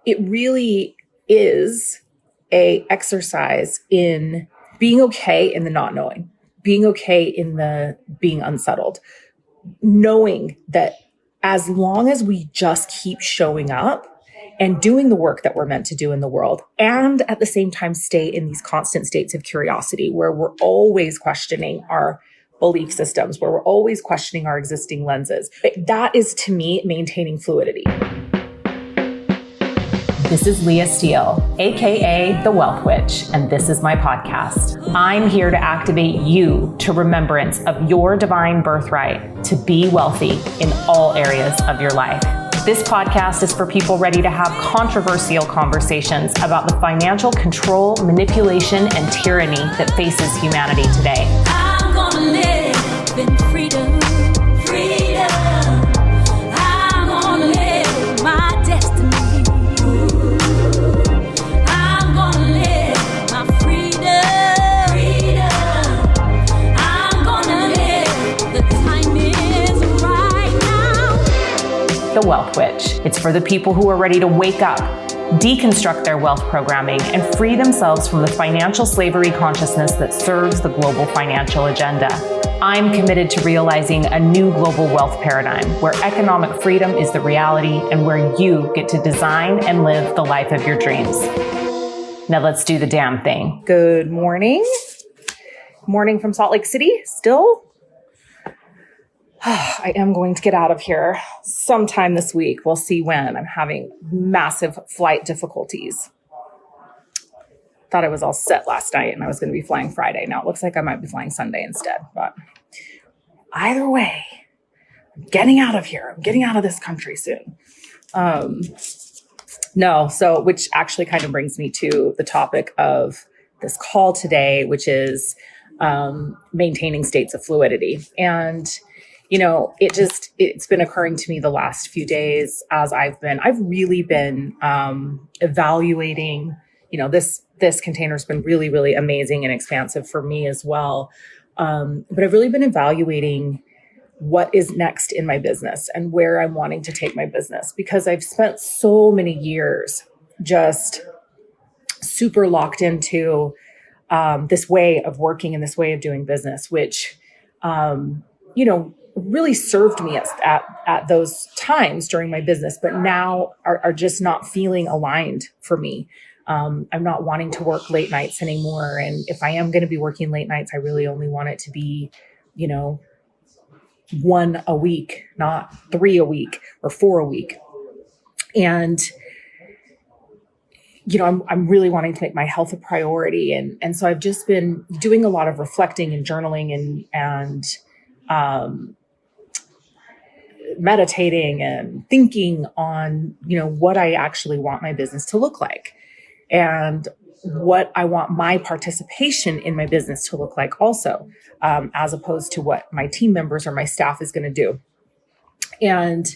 it really is a exercise in being okay in the not knowing, being okay in the being unsettled, knowing that as long as we just keep showing up and doing the work that we're meant to do in the world, and at the same time stay in these constant states of curiosity where we're always questioning our belief systems, where we're always questioning our existing lenses, that is, to me, maintaining fluidity. This is Leah Steele, aka The Wealth Witch, and this is my podcast. I'm here to activate you to remembrance of your divine birthright to be wealthy in all areas of your life. This podcast is for people ready to have controversial conversations about the financial control, manipulation, and tyranny that faces humanity today. I'm gonna live in freedom. I'm gonna live my destiny. I'm gonna live my freedom. I'm gonna live, the time is right now. The Wealth Witch. It's for the people who are ready to wake up, deconstruct their wealth programming, and free themselves from the financial slavery consciousness that serves the global financial agenda. I'm committed to realizing a new global wealth paradigm where economic freedom is the reality and where you get to design and live the life of your dreams. Now let's do the damn thing. Good morning. Morning from Salt Lake City still. I am going to get out of here sometime this week. We'll see when. I'm having massive flight difficulties. Thought I was all set last night and I was going to be flying Friday. Now it looks like I might be flying Sunday instead. But either way, I'm getting out of here. I'm getting out of this country soon. Which actually kind of brings me to the topic of this call today, which is maintaining states of fluidity. And it's been occurring to me the last few days as I've really been evaluating, this container's been really, really amazing and expansive for me as well. But I've really been evaluating what is next in my business and where I'm wanting to take my business, because I've spent so many years just super locked into this way of working and this way of doing business, which, really served me at those times during my business, but now are just not feeling aligned for me. I'm not wanting to work late nights anymore. And if I am going to be working late nights, I really only want it to be, 1 a week, not 3 a week or 4 a week. And, I'm really wanting to make my health a priority. And so I've just been doing a lot of reflecting and journaling and meditating and thinking on, what I actually want my business to look like and what I want my participation in my business to look like also, as opposed to what my team members or my staff is going to do. And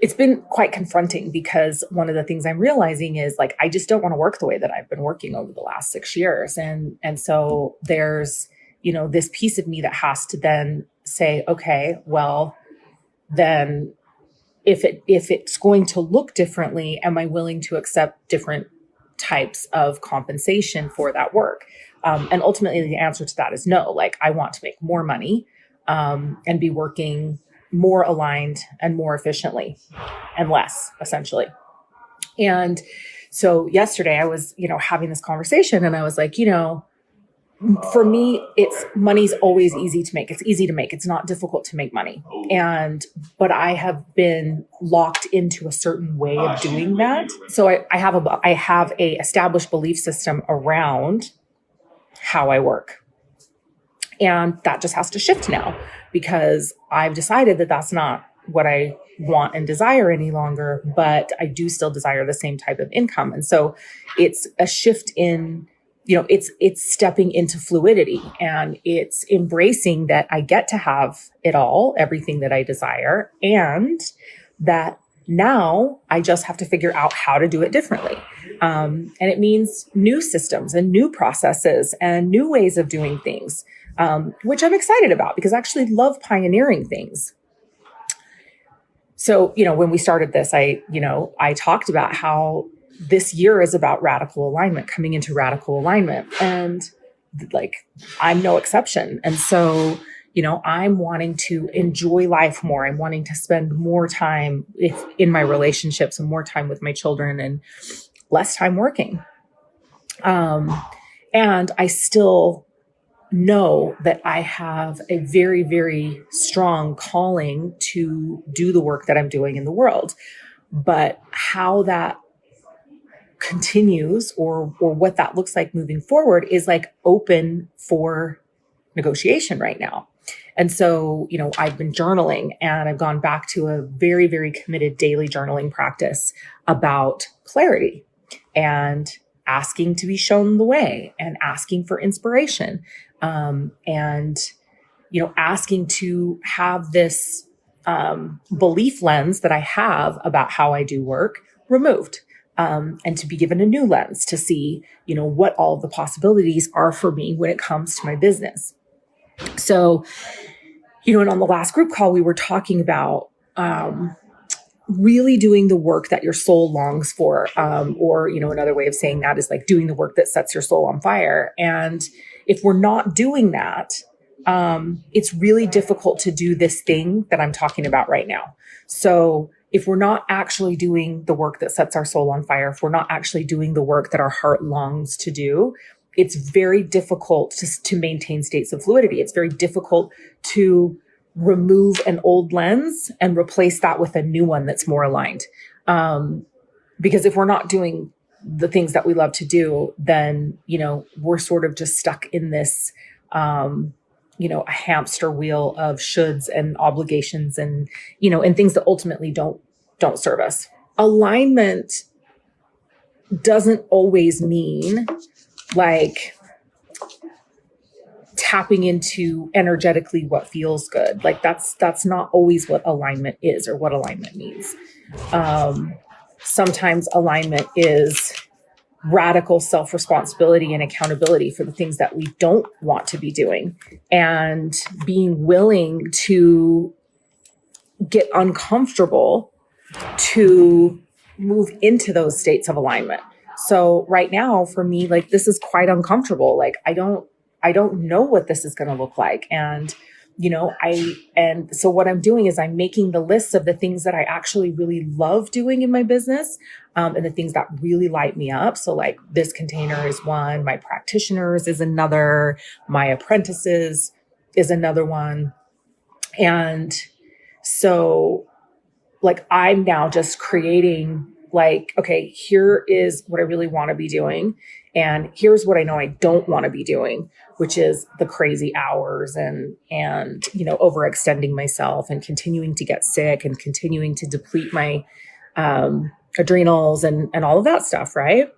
it's been quite confronting because one of the things I'm realizing is I just don't want to work the way that I've been working over the last 6 years. And so there's, this piece of me that has to then say, okay, well, then if it's going to look differently, am I willing to accept different types of compensation for that work? And ultimately the answer to that is no. I want to make more money and be working more aligned and more efficiently and less, essentially. And so yesterday I was, having this conversation and I was like, for me, money's always easy to make. It's easy to make. It's not difficult to make money. But I have been locked into a certain way of doing that. So I have a established belief system around how I work. And that just has to shift now because I've decided that that's not what I want and desire any longer, but I do still desire the same type of income. And so it's a shift in, it's stepping into fluidity and it's embracing that I get to have it all, everything that I desire, and that now I just have to figure out how to do it differently. And it means new systems and new processes and new ways of doing things, which I'm excited about because I actually love pioneering things. So, when we started this, I talked about how this year is about radical alignment, coming into radical alignment. And like, I'm no exception. And so, I'm wanting to enjoy life more. I'm wanting to spend more time in my relationships and more time with my children and less time working. And I still know that I have a very, very strong calling to do the work that I'm doing in the world. But how that continues or what that looks like moving forward is like open for negotiation right now. And so, I've been journaling and I've gone back to a very, very committed daily journaling practice about clarity and asking to be shown the way and asking for inspiration. And asking to have this belief lens that I have about how I do work removed, and to be given a new lens to see, what all of the possibilities are for me when it comes to my business. So, and on the last group call, we were talking about really doing the work that your soul longs for, or another way of saying that is like doing the work that sets your soul on fire. And if we're not doing that, it's really difficult to do this thing that I'm talking about right now. So if we're not actually doing the work that sets our soul on fire, if we're not actually doing the work that our heart longs to do, it's very difficult to maintain states of fluidity. It's very difficult to remove an old lens and replace that with a new one that's more aligned. Because if we're not doing the things that we love to do, then, we're sort of just stuck in this, a hamster wheel of shoulds and obligations and, and things that ultimately don't serve us. Alignment doesn't always mean like tapping into energetically what feels good. Like that's not always what alignment is or what alignment means. Sometimes alignment is radical self-responsibility and accountability for the things that we don't want to be doing and being willing to get uncomfortable to move into those states of alignment. So right now for me, like this is quite uncomfortable. Like I don't know what this is going to look like. And, so what I'm doing is I'm making the list of the things that I actually really love doing in my business, and the things that really light me up. So like this container is one, my practitioners is another, my apprentices is another one. And so like, I'm now just creating like, okay, here is what I really want to be doing. And here's what I know I don't want to be doing, which is the crazy hours and, overextending myself and continuing to get sick and continuing to deplete my, adrenals and all of that stuff. Right.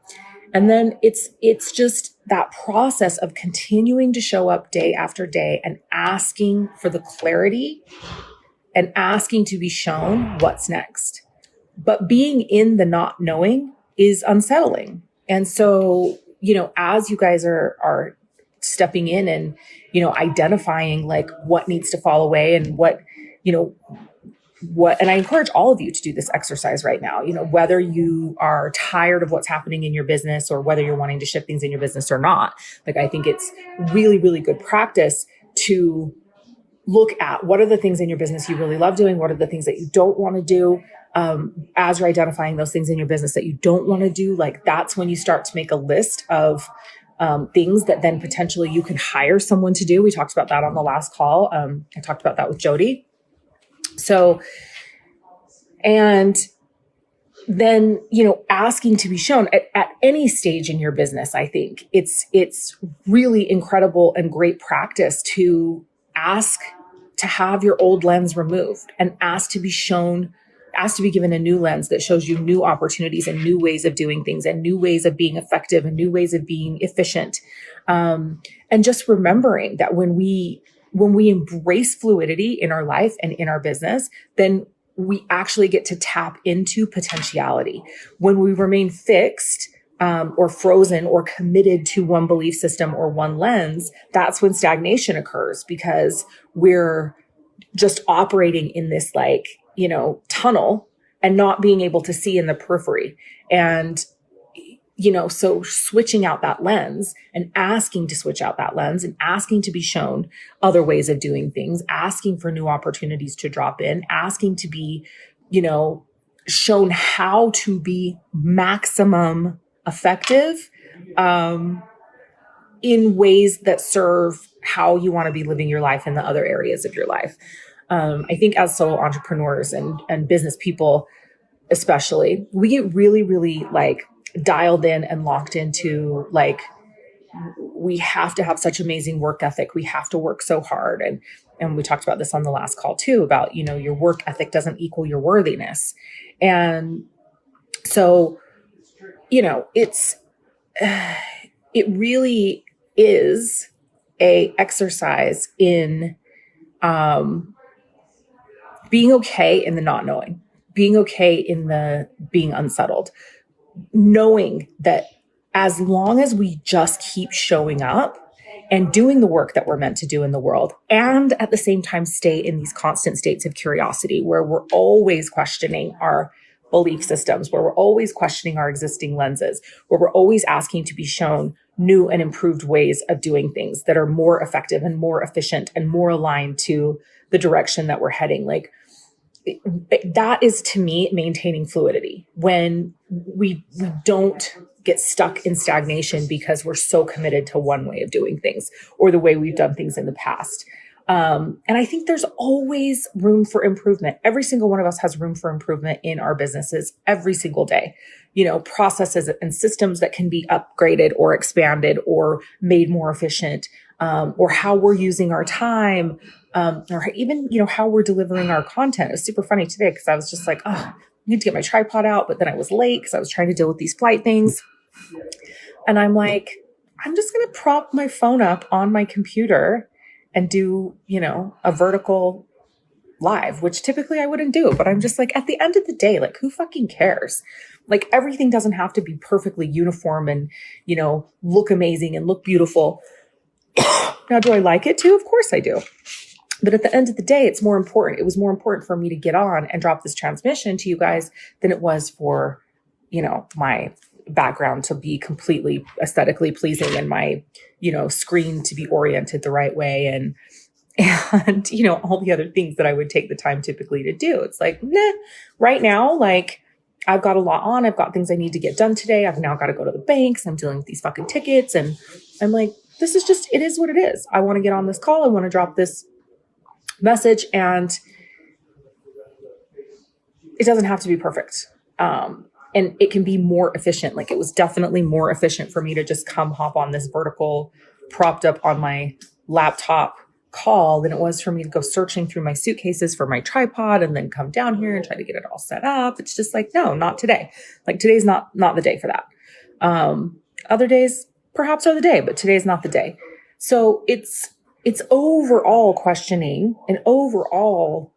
And then it's just that process of continuing to show up day after day and asking for the clarity and asking to be shown what's next. But being in the not knowing is unsettling. And so, as you guys are stepping in and, identifying like what needs to fall away and what, and I encourage all of you to do this exercise right now, whether you are tired of what's happening in your business or whether you're wanting to shift things in your business or not. Like, I think it's really, really good practice to look at what are the things in your business you really love doing? What are the things that you don't want to do? As you're identifying those things in your business that you don't want to do, like that's when you start to make a list of things that then potentially you can hire someone to do. We talked about that on the last call. I talked about that with Jody. So, and then, asking to be shown at any stage in your business, I think it's really incredible and great practice to ask to have your old lens removed and ask to be shown, ask to be given a new lens that shows you new opportunities and new ways of doing things and new ways of being effective and new ways of being efficient. And just remembering that when we embrace fluidity in our life and in our business, then we actually get to tap into potentiality. When we remain fixed, or frozen or committed to one belief system or one lens, that's when stagnation occurs because we're just operating in this like tunnel and not being able to see in the periphery. And, so switching out that lens and asking to switch out that lens and asking to be shown other ways of doing things, asking for new opportunities to drop in, asking to be, shown how to be maximum effective, in ways that serve how you want to be living your life in the other areas of your life. I think as solo entrepreneurs and business people, especially, we get really, really like dialed in and locked into like, we have to have such amazing work ethic. We have to work so hard. And we talked about this on the last call too, about, your work ethic doesn't equal your worthiness. And so, it really is a exercise in, being okay in the not knowing, being okay in the being unsettled, knowing that as long as we just keep showing up and doing the work that we're meant to do in the world, and at the same time stay in these constant states of curiosity where we're always questioning our belief systems, where we're always questioning our existing lenses, where we're always asking to be shown new and improved ways of doing things that are more effective and more efficient and more aligned to the direction that we're heading. Like, that is, to me, maintaining fluidity, when we don't get stuck in stagnation because we're so committed to one way of doing things or the way we've done things in the past. And I think there's always room for improvement. Every single one of us has room for improvement in our businesses every single day. Processes and systems that can be upgraded or expanded or made more efficient, or how we're using our time, or even, how we're delivering our content. It was super funny today because I was just like, I need to get my tripod out, but then I was late because I was trying to deal with these flight things. And I'm like, I'm just going to prop my phone up on my computer and do, a vertical live, which typically I wouldn't do. But I'm just like, at the end of the day, like, who fucking cares? Like, everything doesn't have to be perfectly uniform and, look amazing and look beautiful. Now, do I like it too? Of course I do. But at the end of the day, it's more important. It was more important for me to get on and drop this transmission to you guys than it was for, my background to be completely aesthetically pleasing and my, screen to be oriented the right way. And all the other things that I would take the time typically to do. It's like, right now, like, I've got a lot on. I've got things I need to get done today. I've now got to go to the banks. I'm dealing with these fucking tickets. And I'm like, this is just, it is what it is. I want to get on this call. I want to drop this message, and it doesn't have to be perfect. And it can be more efficient. Like, it was definitely more efficient for me to just hop on this vertical, propped up on my laptop call than it was for me to go searching through my suitcases for my tripod and then come down here and try to get it all set up. It's just like, no, not today. Like, today's not the day for that. Other days perhaps are the day, but today's not the day. So it's overall questioning and overall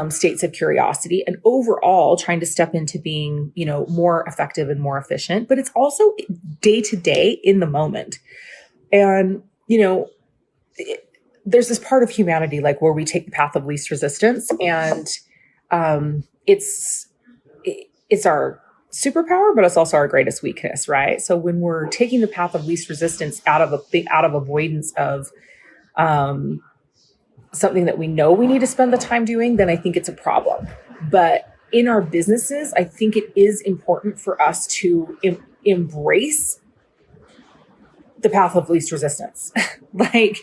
states of curiosity and overall trying to step into being, more effective and more efficient, but it's also day to day in the moment. And, there's this part of humanity, like, where we take the path of least resistance, and it's our superpower, but it's also our greatest weakness, right? So when we're taking the path of least resistance out of avoidance of something that we know we need to spend the time doing, then I think it's a problem. But in our businesses, I think it is important for us to embrace the path of least resistance. Like,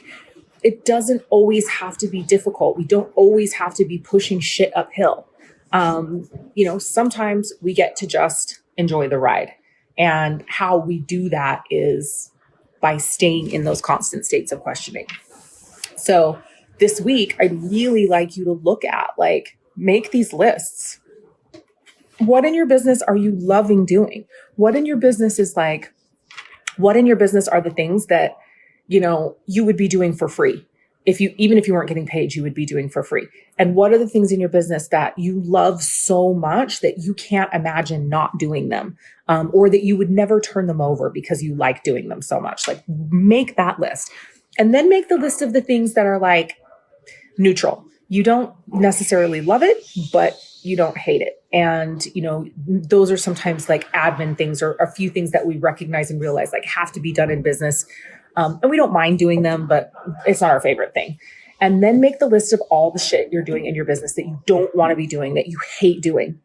it doesn't always have to be difficult. We don't always have to be pushing shit uphill. Sometimes we get to just enjoy the ride. And how we do that is by staying in those constant states of questioning. So this week, I'd really like you to look at, like, make these lists. What in your business are you loving doing? What in your business is like, what in your business are the things that, you would be doing for free? Even if you weren't getting paid, you would be doing for free. And what are the things in your business that you love so much that you can't imagine not doing them, or that you would never turn them over because you like doing them so much? Like, make that list, and then make the list of the things that are like neutral. you don't necessarily love it, but you don't hate it. And, those are sometimes like admin things or a few things that we recognize and realize like have to be done in business. And we don't mind doing them, but it's not our favorite thing. And then make the list of all the shit you're doing in your business that you don't want to be doing, that you hate doing.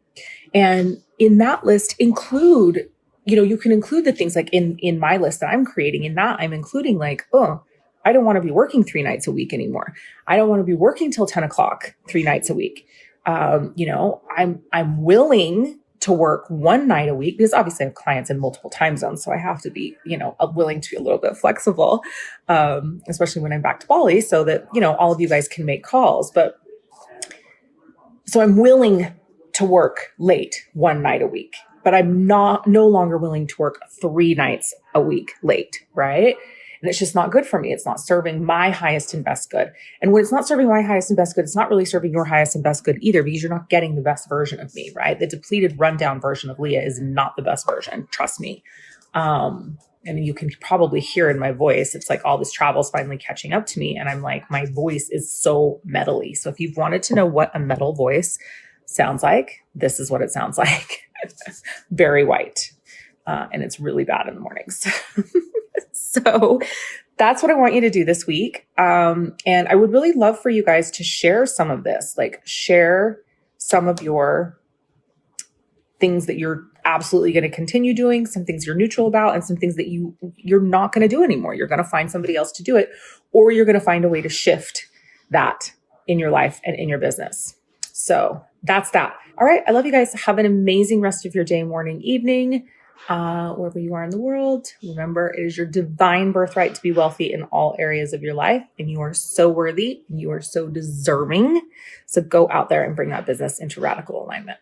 And in that list include, you can include the things like in my list that I'm creating. In that I'm including like, I don't want to be working 3 nights a week anymore. I don't want to be working till 10 o'clock, 3 nights a week. I'm willing to work 1 night a week because obviously I have clients in multiple time zones. So I have to be, willing to be a little bit flexible, especially when I'm back to Bali so that, all of you guys can make calls. But so I'm willing to work late 1 night a week, but I'm no longer willing to work 3 nights a week late. Right. And it's just not good for me. It's not serving my highest and best good. And when it's not serving my highest and best good, it's not really serving your highest and best good either, because you're not getting the best version of me, right? The depleted, rundown version of Leah is not the best version. Trust me. And you can probably hear in my voice, it's like all this travel is finally catching up to me. And I'm like, my voice is so metally. So if you've wanted to know what a metal voice sounds like, this is what it sounds like. Very white. And it's really bad in the mornings. So that's what I want you to do this week. And I would really love for you guys to share some of this, like share some of your things that you're absolutely going to continue doing, some things you're neutral about, and some things that you're not going to do anymore. You're going to find somebody else to do it, or you're going to find a way to shift that in your life and in your business. So that's that. All right. I love you guys. Have an amazing rest of your day, morning, evening. Wherever you are in the world, remember it is your divine birthright to be wealthy in all areas of your life. And you are so worthy and you are so deserving. So go out there and bring that business into radical alignment.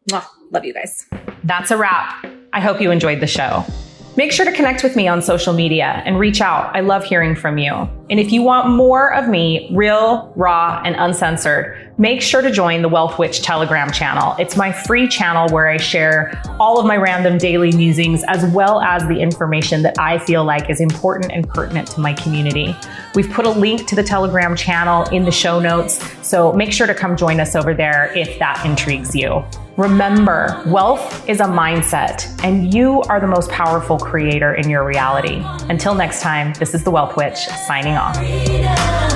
Mwah. Love you guys. That's a wrap. I hope you enjoyed the show. Make sure to connect with me on social media and reach out. I love hearing from you. And if you want more of me, real, raw, and uncensored, make sure to join the Wealth Witch Telegram channel. It's my free channel where I share all of my random daily musings as well as the information that I feel like is important and pertinent to my community. We've put a link to the Telegram channel in the show notes, so make sure to come join us over there if that intrigues you. Remember, wealth is a mindset, and you are the most powerful creator in your reality. Until next time, this is the Wealth Witch signing off.